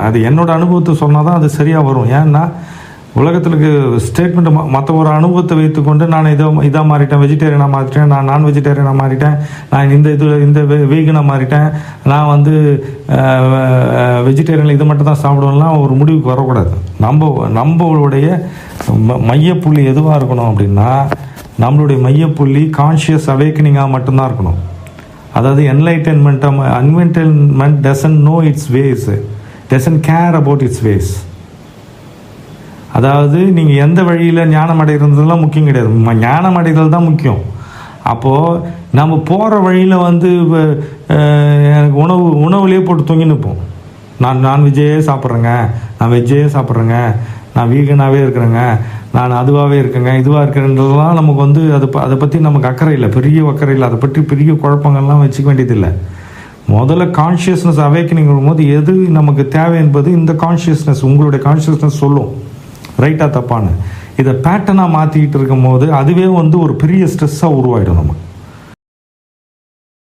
அது என்னோட அனுபவத்தை சொன்னால் தான் அது சரியாக வரும். ஏன்னா உலகத்துக்கு ஸ்டேட்மெண்ட் மற்ற ஒரு அனுபவத்தை வைத்துக்கொண்டு நான் இதாக மாறிட்டேன், வெஜிடேரியனாக மாறிட்டேன், நான் நான் வெஜிடேரியனாக மாறிட்டேன், நான் இந்த வீகனாக மாறிட்டேன், நான் வந்து வெஜிடேரியனில் இது மட்டும் தான் சாப்பிடுவேன்லாம் ஒரு முடிவுக்கு வரக்கூடாது. நம்மளுடைய மையப்புள்ளி எதுவாக இருக்கணும் அப்படின்னா, நம்மளுடைய மையப்புள்ளி கான்ஷியஸ் அவேக்கனிங்காக மட்டும்தான் இருக்கணும். அதாவது enlightenment doesn't know its ways, doesn't care about its ways. அதாவது நீங்கள் எந்த வழியில் ஞானம் அடைகிறதுலாம் முக்கியம் கிடையாது, ஞானம் அடைகிறது தான் முக்கியம். அப்போது நம்ம போகிற வழியில் வந்து எனக்கு உணவுலேயே போட்டு தொங்கி நிற்போம். நான் நான்வெஜ்ஜே சாப்பிட்றேங்க, நான் வெஜ்ஜே சாப்பிட்றேங்க, நான் வீகனாகவே இருக்கிறேங்க, நான் அதுவாகவே இருக்கேங்க, இதுவாக இருக்கிறன்றதுலாம் நமக்கு வந்து அதை பற்றி நமக்கு அக்கறை இல்லை, பெரிய அக்கறை இல்லை, அதை பற்றி பெரிய குழப்பங்கள்லாம் வச்சுக்க வேண்டியதில்லை. முதல்ல கான்ஷியஸ்னஸ் அவேக்கனிங் வரும்போது எது நமக்கு தேவை என்பது இந்த கான்ஷியஸ்னஸ், உங்களுடைய கான்ஷியஸ்னஸ் சொல்லும் ரைட்டாக தப்பான்னு. இதை பேட்டர்னாக மாற்றிக்கிட்டு இருக்கும் போது அதுவே வந்து ஒரு பெரிய ஸ்ட்ரெஸ்ஸாக உருவாயிடும் நமக்கு.